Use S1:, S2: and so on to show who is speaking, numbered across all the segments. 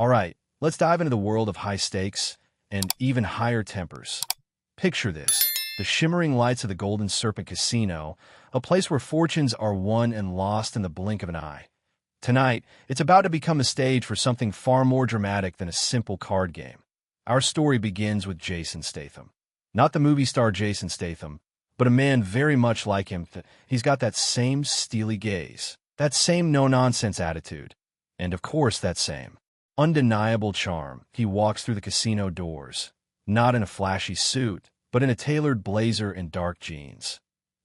S1: All right, let's dive into the world of high stakes and even higher tempers. Picture this, the shimmering lights of the Golden Serpent Casino, a place where fortunes are won and lost in the blink of an eye. Tonight, it's about to become a stage for something far more dramatic than a simple card game. Our story begins with Jason Statham. Not the movie star Jason Statham, but a man very much like him. He's got that same steely gaze, that same no-nonsense attitude, and of course that same undeniable charm. He walks through the casino doors, not in a flashy suit, but in a tailored blazer and dark jeans.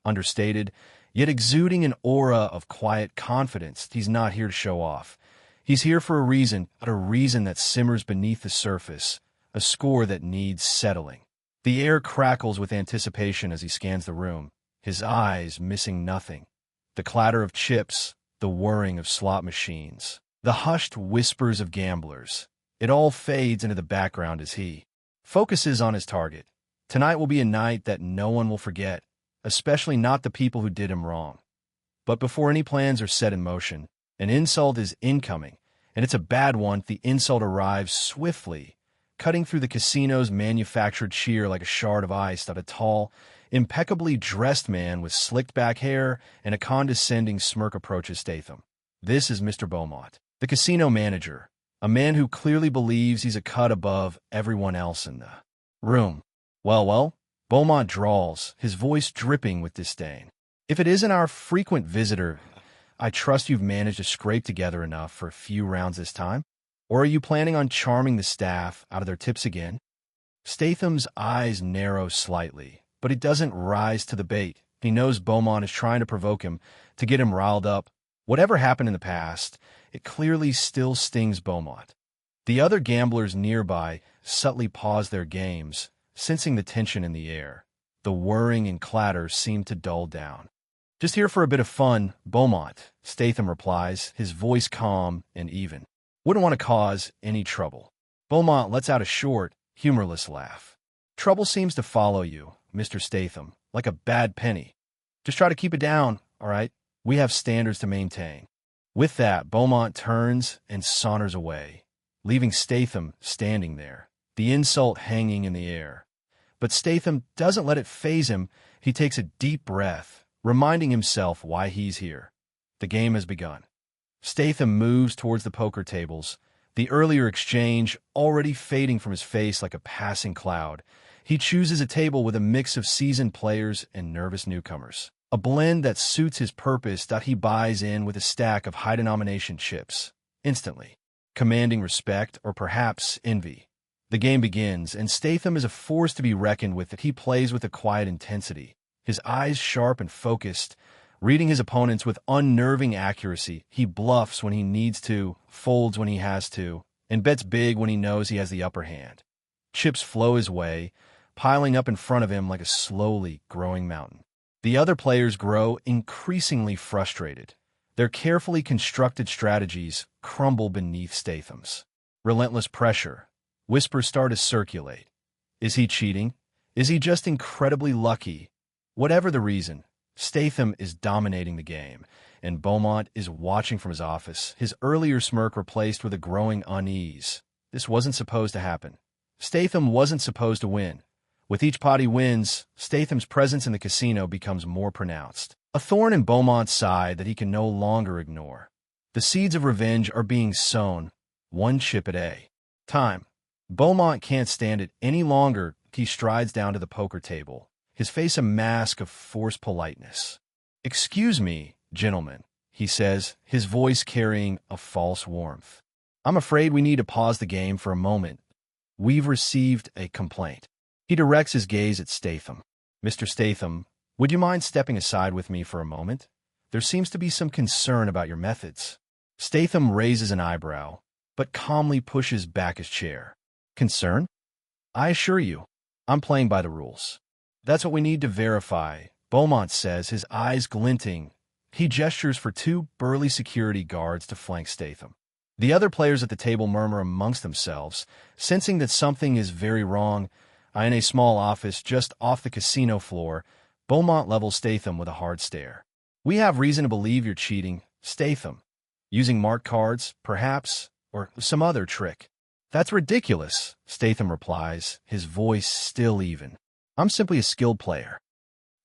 S1: Understated, yet exuding an aura of quiet confidence. He's not here to show off. He's here for a reason, but a reason that simmers beneath the surface, a score that needs settling. The air crackles with anticipation as he scans the room, his eyes missing nothing. The clatter of chips, the whirring of slot machines, the hushed whispers of gamblers. It all fades into the background as he focuses on his target. Tonight will be a night that no one will forget, especially not the people who did him wrong. But before any plans are set in motion, an insult is incoming, and it's a bad one. The insult arrives swiftly, cutting through the casino's manufactured cheer like a shard of ice. That a tall, impeccably dressed man with slicked-back hair and a condescending smirk approaches Statham. This is Mr. Beaumont, the casino manager, a man who clearly believes he's a cut above everyone else in the room. Well, Beaumont drawls, his voice dripping with disdain. If it isn't our frequent visitor, I trust you've managed to scrape together enough for a few rounds this time? Or are you planning on charming the staff out of their tips again? Statham's eyes narrow slightly, but he doesn't rise to the bait. He knows Beaumont is trying to provoke him, to get him riled up. Whatever happened in the past, it clearly still stings Beaumont. The other gamblers nearby subtly pause their games, sensing the tension in the air. The whirring and clatter seem to dull down. Just here for a bit of fun, Beaumont, Statham replies, his voice calm and even. Wouldn't want to cause any trouble. Beaumont lets out a short, humorless laugh. Trouble seems to follow you, Mr. Statham, like a bad penny. Just try to keep it down, all right? We have standards to maintain. With that, Beaumont turns and saunters away, leaving Statham standing there, the insult hanging in the air. But Statham doesn't let it faze him. He takes a deep breath, reminding himself why he's here. The game has begun. Statham moves towards the poker tables, the earlier exchange already fading from his face like a passing cloud. He chooses a table with a mix of seasoned players and nervous newcomers, a blend that suits his purpose. That he buys in with a stack of high-denomination chips, instantly, commanding respect or perhaps envy. The game begins, and Statham is a force to be reckoned with. He plays with a quiet intensity, his eyes sharp and focused, reading his opponents with unnerving accuracy. He bluffs when he needs to, folds when he has to, and bets big when he knows he has the upper hand. Chips flow his way, piling up in front of him like a slowly growing mountain. The other players grow increasingly frustrated. Their carefully constructed strategies crumble beneath Statham's relentless pressure. Whispers start to circulate. Is he cheating? Is he just incredibly lucky? Whatever the reason, Statham is dominating the game, and Beaumont is watching from his office, his earlier smirk replaced with a growing unease. This wasn't supposed to happen. Statham wasn't supposed to win. With each pot he wins, Statham's presence in the casino becomes more pronounced, a thorn in Beaumont's side that he can no longer ignore. The seeds of revenge are being sown, one chip at a time. Beaumont can't stand it any longer. He strides down to the poker table, his face a mask of forced politeness. "Excuse me, gentlemen," he says, his voice carrying a false warmth. "I'm afraid we need to pause the game for a moment. We've received a complaint." He directs his gaze at Statham. "Mr. Statham, would you mind stepping aside with me for a moment? There seems to be some concern about your methods." Statham raises an eyebrow, but calmly pushes back his chair. "Concern? I assure you, I'm playing by the rules." "That's what we need to verify," Beaumont says, his eyes glinting. He gestures for two burly security guards to flank Statham. The other players at the table murmur amongst themselves, sensing that something is very wrong. In a small office just off the casino floor, Beaumont levels Statham with a hard stare. "We have reason to believe you're cheating, Statham. Using marked cards, perhaps, or some other trick. That's ridiculous, Statham replies, his voice still even. I'm simply a skilled player.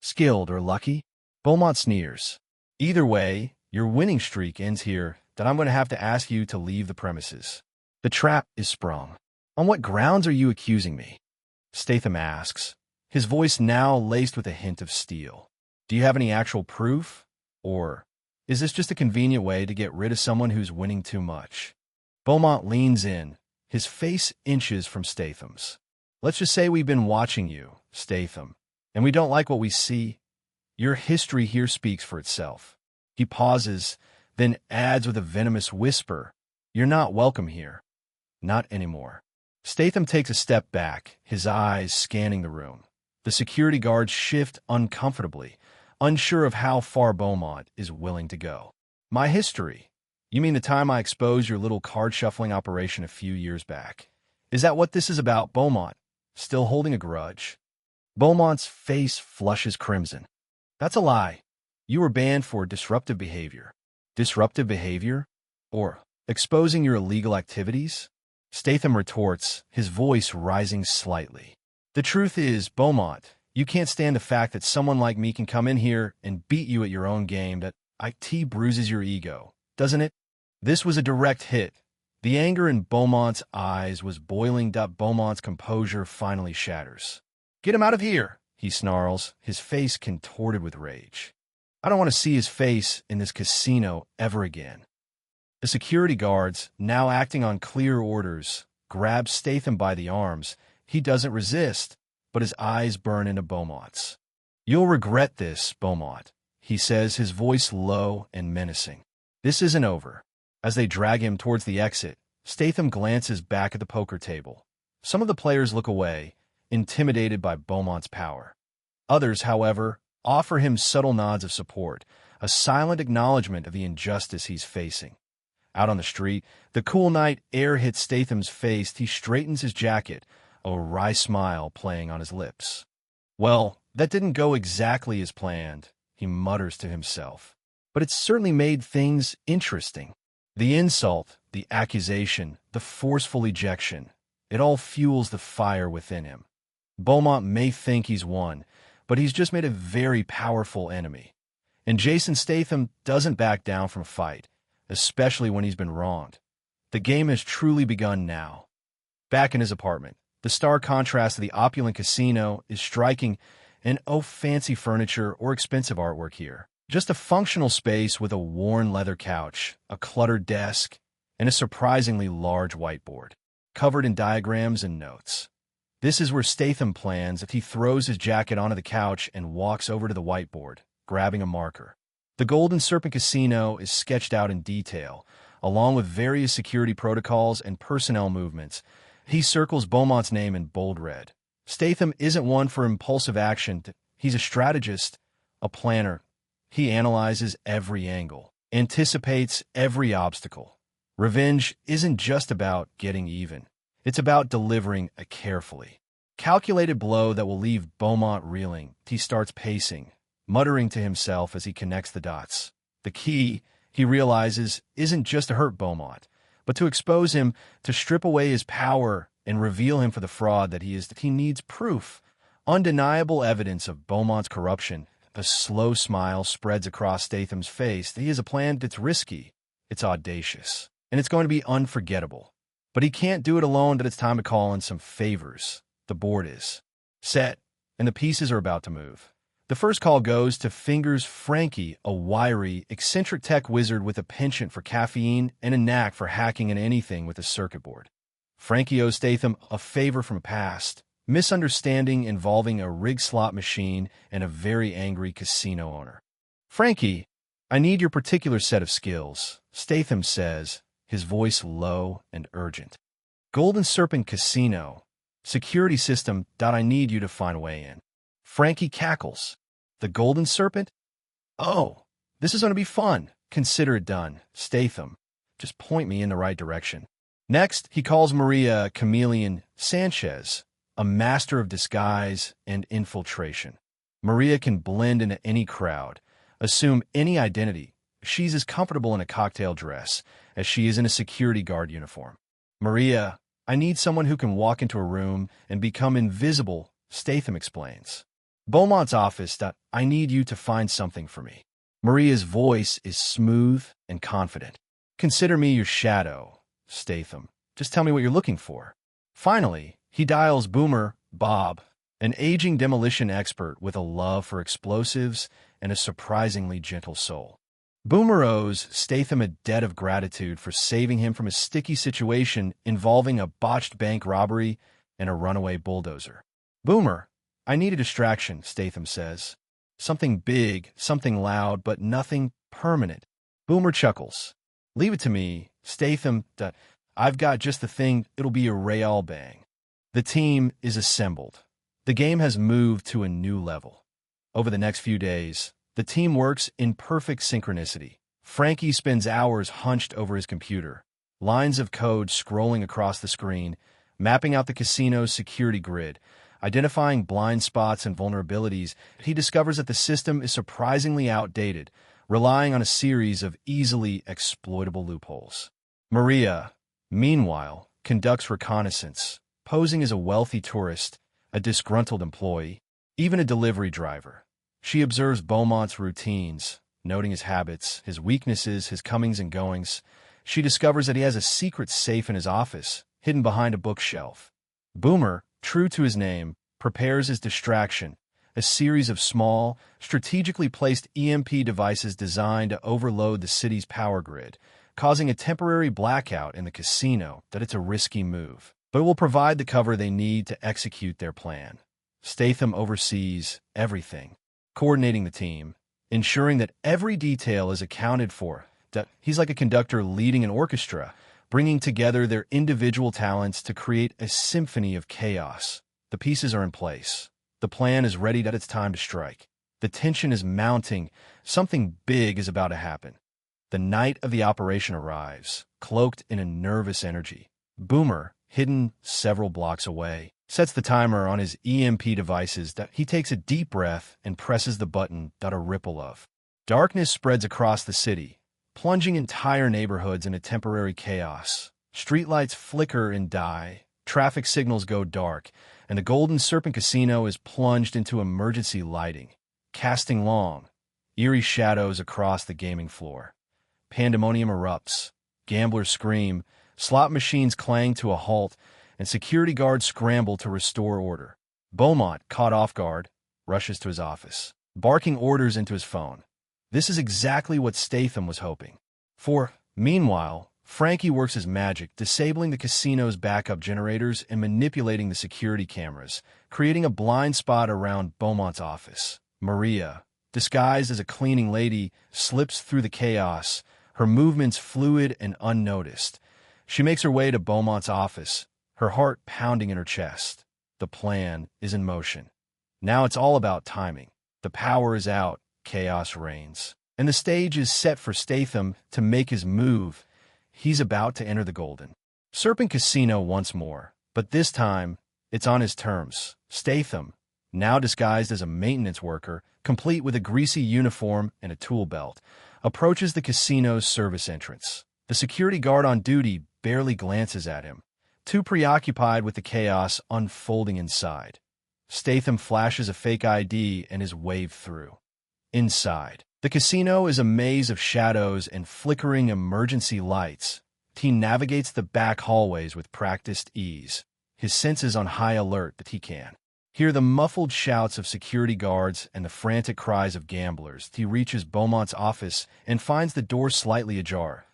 S1: Skilled or lucky? Beaumont sneers. Either way, your winning streak ends here, that I'm going to have to ask you to leave the premises. The trap is sprung. On what grounds are you accusing me? Statham asks, his voice now laced with a hint of steel. Do you have any actual proof? Or is this just a convenient way to get rid of someone who's winning too much? Beaumont leans in, his face inches from Statham's. Let's just say we've been watching you, Statham, and we don't like what we see. Your history here speaks for itself. He pauses, then adds with a venomous whisper, you're not welcome here. Not anymore. Statham takes a step back, his eyes scanning the room. The security guards shift uncomfortably, unsure of how far Beaumont is willing to go. My history? You mean the time I exposed your little card-shuffling operation a few years back? Is that what this is about, Beaumont? Still holding a grudge? Beaumont's face flushes crimson. That's a lie. You were banned for disruptive behavior. Disruptive behavior? Or exposing your illegal activities? Statham retorts, his voice rising slightly. The truth is, Beaumont, you can't stand the fact that someone like me can come in here and beat you at your own game. That IT bruises your ego, doesn't it? This was a direct hit. The anger in Beaumont's eyes was boiling. Beaumont's composure finally shatters. Get him out of here, he snarls, his face contorted with rage. I don't want to see his face in this casino ever again. The security guards, now acting on clear orders, grab Statham by the arms. He doesn't resist, but his eyes burn into Beaumont's. You'll regret this, Beaumont, he says, his voice low and menacing. This isn't over. As they drag him towards the exit, Statham glances back at the poker table. Some of the players look away, intimidated by Beaumont's power. Others, however, offer him subtle nods of support, a silent acknowledgement of the injustice he's facing. Out on the street, the cool night air hits Statham's face. He straightens his jacket, a wry smile playing on his lips. Well, that didn't go exactly as planned, he mutters to himself. But it certainly made things interesting. The insult, the accusation, the forceful ejection, it all fuels the fire within him. Beaumont may think he's won, but he's just made a very powerful enemy. And Jason Statham doesn't back down from a fight, especially when he's been wronged. The game has truly begun now. Back in his apartment, the stark contrast of the opulent casino is striking, and oh, fancy furniture or expensive artwork here. Just a functional space with a worn leather couch, a cluttered desk, and a surprisingly large whiteboard, covered in diagrams and notes. This is where Statham plans if he throws his jacket onto the couch and walks over to the whiteboard, grabbing a marker. The Golden Serpent Casino is sketched out in detail, along with various security protocols and personnel movements. He circles Beaumont's name in bold red. Statham isn't one for impulsive action. He's a strategist, a planner. He analyzes every angle, anticipates every obstacle. Revenge isn't just about getting even. It's about delivering a carefully calculated blow that will leave Beaumont reeling. He starts pacing, muttering to himself as he connects the dots. The key, he realizes, isn't just to hurt Beaumont, but to expose him, to strip away his power and reveal him for the fraud that he is. He needs proof, undeniable evidence of Beaumont's corruption. A slow smile spreads across Statham's face. He has a plan that's risky, it's audacious, and it's going to be unforgettable. But he can't do it alone. That it's time to call in some favors. The board is set, and the pieces are about to move. The first call goes to Fingers Frankie, a wiry, eccentric tech wizard with a penchant for caffeine and a knack for hacking into anything with a circuit board. Frankie owes Statham a favor from a past misunderstanding involving a rigged slot machine and a very angry casino owner. Frankie, I need your particular set of skills, Statham says, his voice low and urgent. Golden Serpent Casino. Security system. I need you to find a way in. Frankie cackles. The Golden Serpent? Oh, this is going to be fun. Consider it done, Statham. Just point me in the right direction. Next, he calls Maria Chameleon Sanchez, a master of disguise and infiltration. Maria can blend into any crowd, assume any identity, She's as comfortable in a cocktail dress as she is in a security guard uniform. Maria, I need someone who can walk into a room and become invisible, Statham explains. Beaumont's office. I need you to find something for me. Maria's voice is smooth and confident. Consider me your shadow, Statham. Just tell me what you're looking for. Finally, he dials Boomer, Bob, an aging demolition expert with a love for explosives and a surprisingly gentle soul. Boomer owes Statham a debt of gratitude for saving him from a sticky situation involving a botched bank robbery and a runaway bulldozer. Boomer, I need a distraction, Statham says. Something big, something loud, but nothing permanent. Boomer chuckles. Leave it to me, Statham. I've got just the thing. It'll be a real bang. The team is assembled. The game has moved to a new level. Over the next few days, the team works in perfect synchronicity. Frankie spends hours hunched over his computer, lines of code scrolling across the screen, mapping out the casino's security grid, identifying blind spots and vulnerabilities. He discovers that the system is surprisingly outdated, relying on a series of easily exploitable loopholes. Maria, meanwhile, conducts reconnaissance, posing as a wealthy tourist, a disgruntled employee, even a delivery driver. She observes Beaumont's routines, noting his habits, his weaknesses, his comings and goings. She discovers that he has a secret safe in his office, hidden behind a bookshelf. Boomer, true to his name, prepares his distraction, a series of small, strategically placed EMP devices designed to overload the city's power grid, causing a temporary blackout in the casino. That it's a risky move, but it will provide the cover they need to execute their plan. Statham oversees everything, coordinating the team, ensuring that every detail is accounted for. That he's like a conductor leading an orchestra, bringing together their individual talents to create a symphony of chaos. The pieces are in place. The plan is ready. That it's time to strike. The tension is mounting. Something big is about to happen. The night of the operation arrives, cloaked in a nervous energy. Boomer, hidden several blocks away, sets the timer on his EMP devices. That he takes a deep breath and presses the button. That a ripple of darkness spreads across the city, plunging entire neighborhoods into temporary chaos. Streetlights flicker and die, traffic signals go dark, and the Golden Serpent Casino is plunged into emergency lighting, casting long, eerie shadows across the gaming floor. Pandemonium erupts. Gamblers scream, slot machines clang to a halt, and security guards scramble to restore order. Beaumont, caught off guard, rushes to his office, barking orders into his phone. This is exactly what Statham was hoping for. Meanwhile, Frankie works his magic, disabling the casino's backup generators and manipulating the security cameras, creating a blind spot around Beaumont's office. Maria, disguised as a cleaning lady, slips through the chaos, her movements fluid and unnoticed. She makes her way to Beaumont's office, her heart pounding in her chest. The plan is in motion. Now it's all about timing. The power is out, chaos reigns, and the stage is set for Statham to make his move. He's about to enter the Golden Serpent Casino once more, but this time, it's on his terms. Statham, now disguised as a maintenance worker, complete with a greasy uniform and a tool belt, approaches the casino's service entrance. The security guard on duty barely glances at him, too preoccupied with the chaos unfolding inside. Statham flashes a fake ID and is waved through. Inside, the casino is a maze of shadows and flickering emergency lights. He navigates the back hallways with practiced ease, his senses on high alert that he can hear the muffled shouts of security guards and the frantic cries of gamblers. He reaches Beaumont's office and finds the door slightly ajar.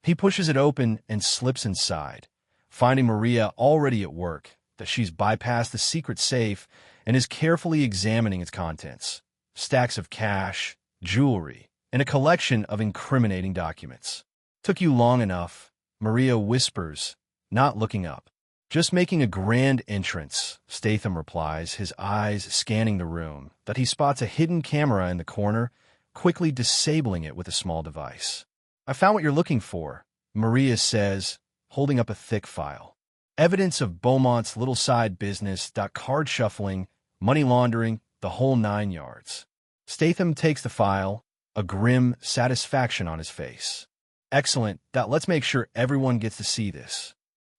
S1: He pushes it open and slips inside, finding Maria already at work, that she's bypassed the secret safe and is carefully examining its contents. Stacks of cash, jewelry, and a collection of incriminating documents. Took you long enough, Maria whispers, not looking up. Just making a grand entrance, Statham replies, his eyes scanning the room, that he spots a hidden camera in the corner, quickly disabling it with a small device. I found what you're looking for, Maria says, holding up a thick file. Evidence of Beaumont's little side business, card shuffling, money laundering, the whole 9 yards. Statham takes the file, a grim satisfaction on his face. Excellent. Let's make sure everyone gets to see this.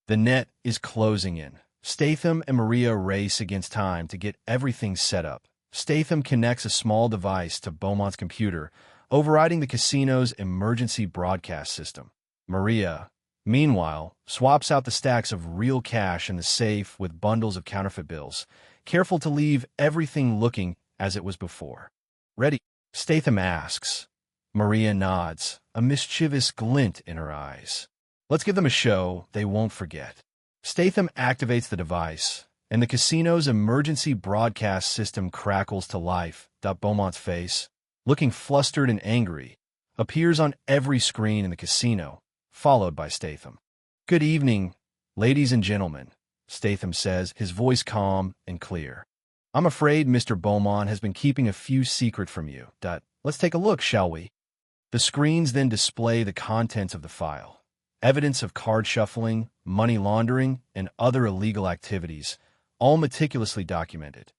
S1: The net is closing in. Statham and Maria race against time to get everything set up. Statham connects a small device to Beaumont's computer, overriding the casino's emergency broadcast system. Maria, meanwhile, swaps out the stacks of real cash in the safe with bundles of counterfeit bills, careful to leave everything looking as it was before. Ready? Statham asks. Maria nods, a mischievous glint in her eyes. Let's give them a show they won't forget. Statham activates the device, and the casino's emergency broadcast system crackles to life. Beaumont's face, looking flustered and angry, appears on every screen in the casino, followed by Statham. Good evening, ladies and gentlemen, Statham says, his voice calm and clear. I'm afraid Mr. Beaumont has been keeping a few secret from you. Let's take a look, shall we? The screens then display the contents of the file. Evidence of card shuffling, money laundering, and other illegal activities, all meticulously documented.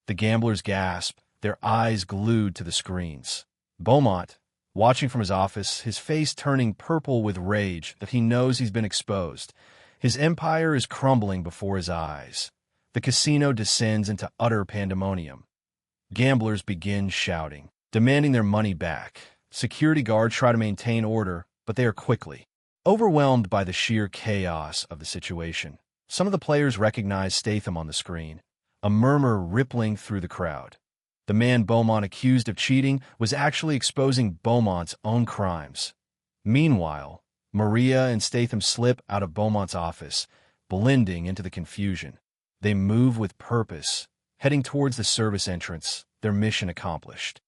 S1: The gamblers gasp, their eyes glued to the screens. Beaumont, watching from his office, his face turning purple with rage that he knows he's been exposed. His empire is crumbling before his eyes. The casino descends into utter pandemonium. Gamblers begin shouting, demanding their money back. Security guards try to maintain order, but they are quickly overwhelmed by the sheer chaos of the situation. Some of the players recognize Statham on the screen, a murmur rippling through the crowd. The man Beaumont accused of cheating was actually exposing Beaumont's own crimes. Meanwhile, Maria and Statham slip out of Beaumont's office, blending into the confusion. They move with purpose, heading towards the service entrance, their mission accomplished.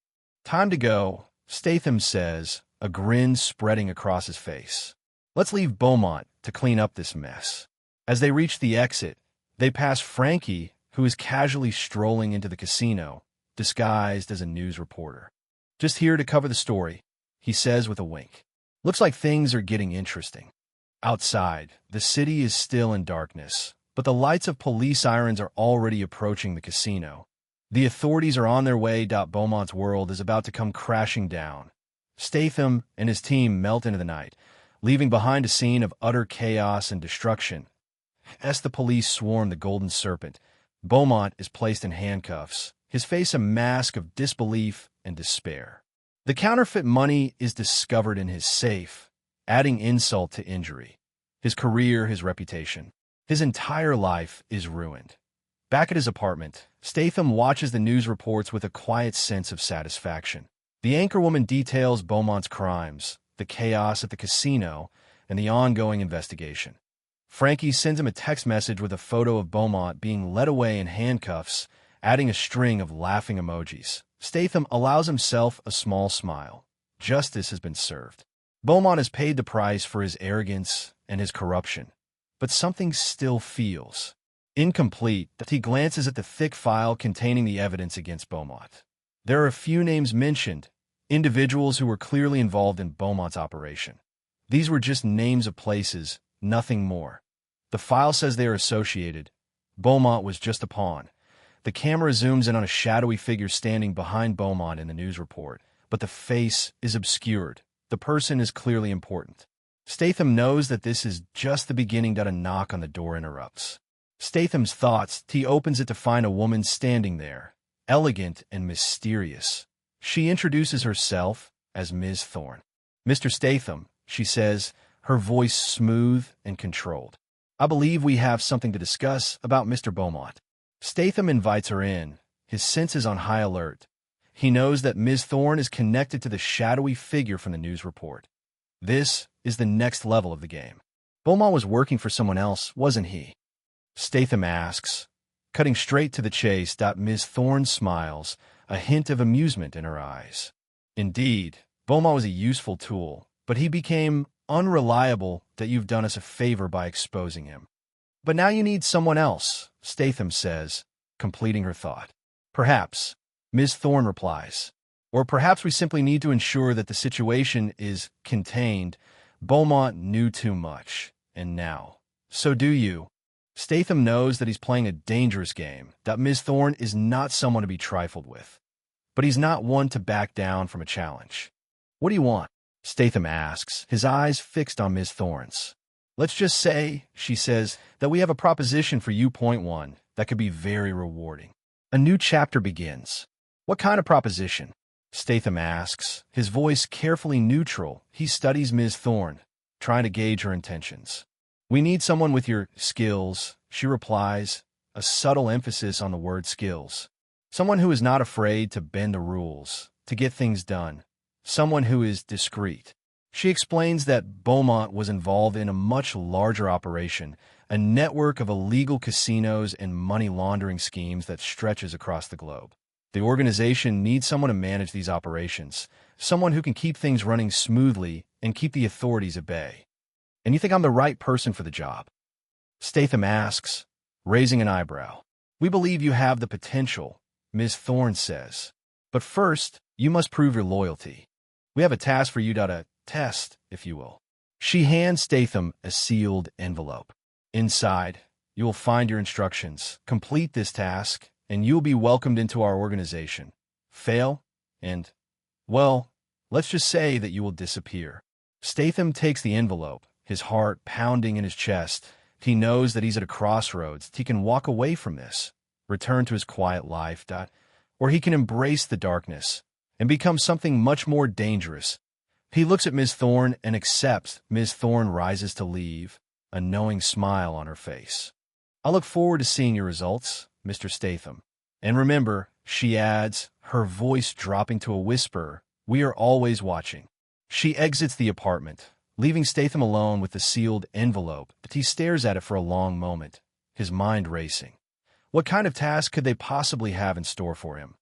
S1: Time to go, Statham says, a grin spreading across his face. Let's leave Beaumont to clean up this mess. As they reach the exit, they pass Frankie, who is casually strolling into the casino, disguised as a news reporter. Just here to cover the story, he says with a wink. Looks like things are getting interesting. Outside, the city is still in darkness, but the lights of police sirens are already approaching the casino. The authorities are on their way. Beaumont's world is about to come crashing down. Statham and his team melt into the night, leaving behind a scene of utter chaos and destruction. As the police swarm the Golden Serpent, Beaumont is placed in handcuffs, his face a mask of disbelief and despair. The counterfeit money is discovered in his safe, adding insult to injury. His career, his reputation, his entire life is ruined. Back at his apartment, Statham watches the news reports with a quiet sense of satisfaction. The anchorwoman details Beaumont's crimes, the chaos at the casino, and the ongoing investigation. Frankie sends him a text message with a photo of Beaumont being led away in handcuffs, adding a string of laughing emojis. Statham allows himself a small smile. Justice has been served. Beaumont has paid the price for his arrogance and his corruption. But something still feels incomplete. He glances at the thick file containing the evidence against Beaumont. There are a few names mentioned, individuals who were clearly involved in Beaumont's operation. These were just names of places, nothing more. The file says they are associated. Beaumont was just a pawn. The camera zooms in on a shadowy figure standing behind Beaumont in the news report, but the face is obscured. The person is clearly important. Statham knows that this is just the beginning. A knock on the door interrupts Statham's thoughts. He opens it to find a woman standing there, elegant and mysterious. She introduces herself as Ms. Thorne. Mr. Statham, she says, her voice smooth and controlled. I believe we have something to discuss about Mr. Beaumont. Statham invites her in, his senses on high alert. He knows that Ms. Thorne is connected to the shadowy figure from the news report. This is the next level of the game. Beaumont was working for someone else, wasn't he? Statham asks, cutting straight to the chase. Ms. Thorne smiles, a hint of amusement in her eyes. Indeed, Beaumont was a useful tool, but he became unreliable. You've done us a favor by exposing him. But now you need someone else, Statham says, completing her thought. Perhaps, Ms. Thorne replies. Or perhaps we simply need to ensure that the situation is contained. Beaumont knew too much, and now, so do you. Statham knows that he's playing a dangerous game, that Ms. Thorne is not someone to be trifled with. but he's not one to back down from a challenge. "What do you want?" Statham asks, his eyes fixed on Ms. Thorne's. "Let's just say," she says, "that we have a proposition for you, point one, that could be very rewarding." A new chapter begins. "What kind of proposition?" Statham asks, his voice carefully neutral. He studies Ms. Thorne, trying to gauge her intentions. "We need someone with your skills," she replies, a subtle emphasis on the word skills. "Someone who is not afraid to bend the rules, to get things done. Someone who is discreet." She explains that Beaumont was involved in a much larger operation, a network of illegal casinos and money laundering schemes that stretches across the globe. The organization needs someone to manage these operations, someone who can keep things running smoothly and keep the authorities at bay. "And you think I'm the right person for the job?" Statham asks, raising an eyebrow. "We believe you have the potential," Ms. Thorne says. "But first, you must prove your loyalty. We have a task for you to test, if you will." She hands Statham a sealed envelope. Inside, you will find your instructions. Complete this task, and you'll be welcomed into our organization. Fail, and, well, let's just say that you will disappear. Statham takes the envelope, his heart pounding in his chest. He knows that he's at a crossroads. He can walk away from this, return to his quiet life, or he can embrace the darkness and become something much more dangerous. He looks at Ms. Thorne and accepts. Ms. Thorne rises to leave, a knowing smile on her face. "I look forward to seeing your results, Mr. Statham. And remember," she adds, her voice dropping to a whisper, "we are always watching." She exits the apartment, leaving Statham alone with the sealed envelope, but he stares at it for a long moment, his mind racing. What kind of task could they possibly have in store for him?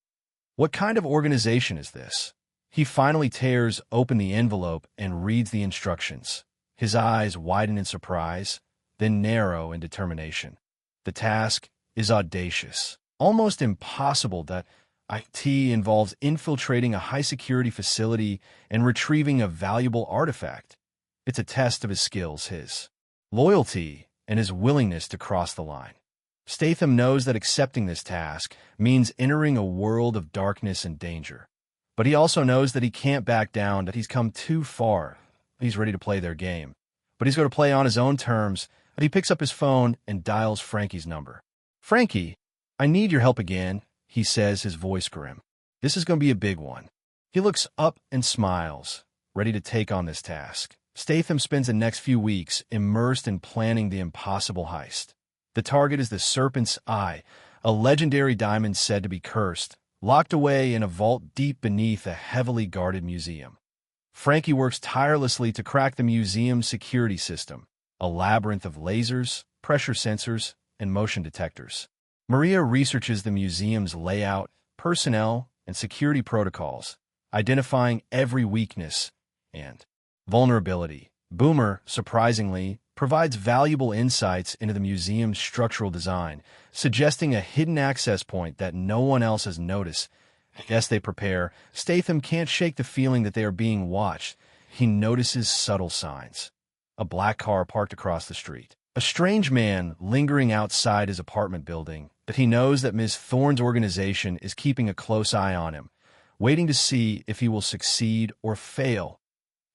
S1: What kind of organization is this? He finally tears open the envelope and reads the instructions. His eyes widen in surprise, then narrow in determination. The task is audacious, almost impossible. That IT involves infiltrating a high-security facility and retrieving a valuable artifact. It's a test of his skills, his loyalty, and his willingness to cross the line. Statham knows that accepting this task means entering a world of darkness and danger. But he also knows that he can't back down, that he's come too far. He's ready to play their game. But he's going to play on his own terms. And he picks up his phone and dials Frankie's number. "Frankie, I need your help again," he says, his voice grim. "This is going to be a big one." He looks up and smiles, ready to take on this task. Statham spends the next few weeks immersed in planning the impossible heist. The target is the Serpent's Eye, a legendary diamond said to be cursed, locked away in a vault deep beneath a heavily guarded museum. Frankie works tirelessly to crack the museum's security system, a labyrinth of lasers, pressure sensors, and motion detectors. Maria researches the museum's layout, personnel, and security protocols, identifying every weakness and vulnerability. Boomer, surprisingly, provides valuable insights into the museum's structural design, suggesting a hidden access point that no one else has noticed. As they prepare, Statham can't shake the feeling that they are being watched. He notices subtle signs. A black car parked across the street. A strange man lingering outside his apartment building, but he knows that Ms. Thorne's organization is keeping a close eye on him, waiting to see if he will succeed or fail.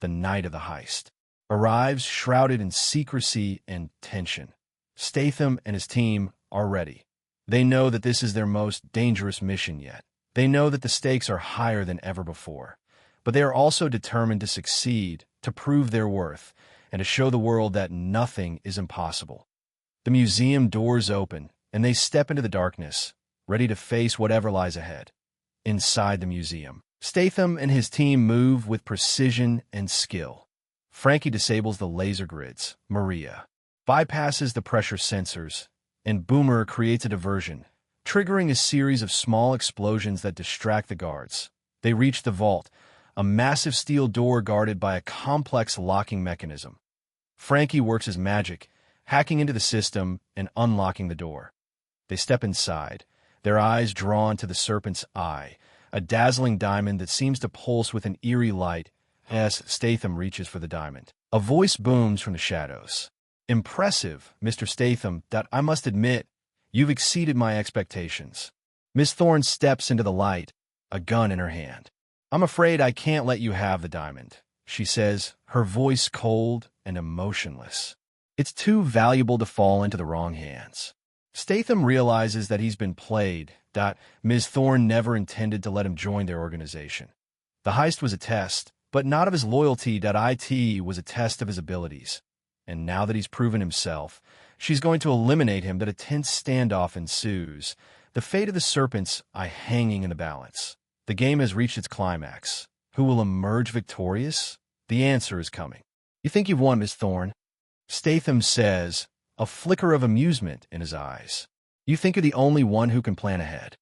S1: The night of the heist arrives shrouded in secrecy and tension. Statham and his team are ready. They know that this is their most dangerous mission yet. They know that the stakes are higher than ever before. But they are also determined to succeed, to prove their worth, and to show the world that nothing is impossible. The museum doors open, and they step into the darkness, ready to face whatever lies ahead. Inside the museum, Statham and his team move with precision and skill. Frankie disables the laser grids. Maria bypasses the pressure sensors, and Boomer creates a diversion, triggering a series of small explosions that distract the guards. They reach the vault, a massive steel door guarded by a complex locking mechanism. Frankie works his magic, hacking into the system and unlocking the door. They step inside, their eyes drawn to the Serpent's Eye, a dazzling diamond that seems to pulse with an eerie light as Statham reaches for the diamond. A voice booms from the shadows. "Impressive, Mr. Statham, that I must admit, you've exceeded my expectations." Miss Thorne steps into the light, a gun in her hand. "I'm afraid I can't let you have the diamond," she says, her voice cold and emotionless. "It's too valuable to fall into the wrong hands." Statham realizes that he's been played, that Ms. Thorne never intended to let him join their organization. The heist was a test, but not of his loyalty. It was a test of his abilities. And now that he's proven himself, she's going to eliminate him. That a tense standoff ensues, the fate of the serpent's eye hanging in the balance. The game has reached its climax. Who will emerge victorious? The answer is coming. "You think you've won, Miss Thorne?" Statham says, a flicker of amusement in his eyes. "You think you're the only one who can plan ahead?"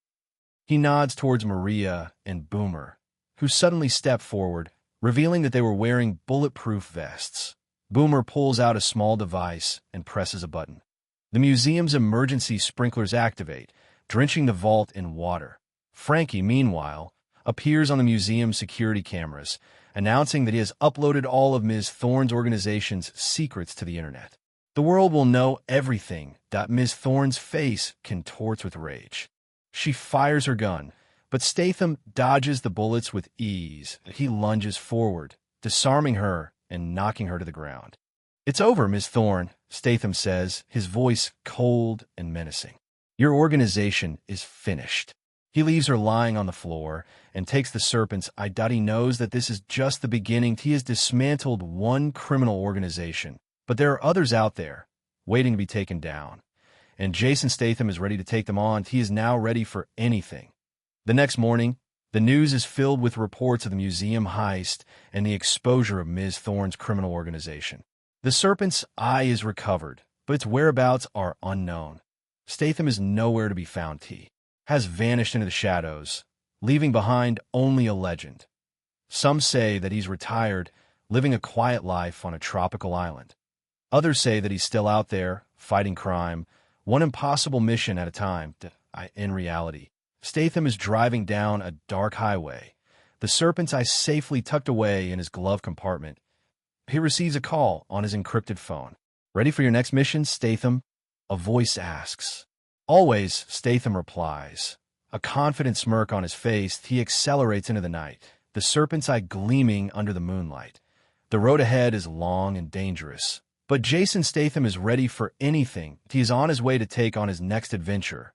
S1: He nods towards Maria and Boomer, who suddenly step forward, revealing that they were wearing bulletproof vests. Boomer pulls out a small device and presses a button. The museum's emergency sprinklers activate, drenching the vault in water. Frankie, meanwhile, appears on the museum's security cameras, announcing that he has uploaded all of Ms. Thorne's organization's secrets to the internet. The world will know everything. Ms. Thorne's face contorts with rage. She fires her gun, but Statham dodges the bullets with ease. He lunges forward, disarming her and knocking her to the ground. "It's over, Ms. Thorne," Statham says, his voice cold and menacing. "Your organization is finished." He leaves her lying on the floor and takes the serpent's eye. He knows that this is just the beginning. He has dismantled one criminal organization, but there are others out there waiting to be taken down. And Jason Statham is ready to take them on. He is now ready for anything. The next morning, the news is filled with reports of the museum heist and the exposure of Ms. Thorne's criminal organization. The serpent's eye is recovered, but its whereabouts are unknown. Statham is nowhere to be found. He has vanished into the shadows, leaving behind only a legend. Some say that he's retired, living a quiet life on a tropical island. Others say that he's still out there, fighting crime, one impossible mission at a time. In reality, Statham is driving down a dark highway, the serpent's eye safely tucked away in his glove compartment. He receives a call on his encrypted phone. "Ready for your next mission, Statham?" a voice asks. "Always," Statham replies. A confident smirk on his face, he accelerates into the night, the serpent's eye gleaming under the moonlight. The road ahead is long and dangerous, but Jason Statham is ready for anything. He is on his way to take on his next adventure.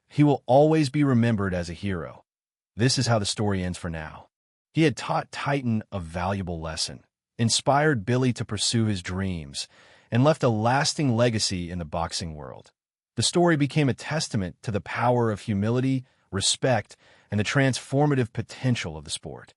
S1: He will always be remembered as a hero. This is how the story ends for now. He had taught Titan a valuable lesson, inspired Billy to pursue his dreams, and left a lasting legacy in the boxing world. The story became a testament to the power of humility, respect, and the transformative potential of the sport.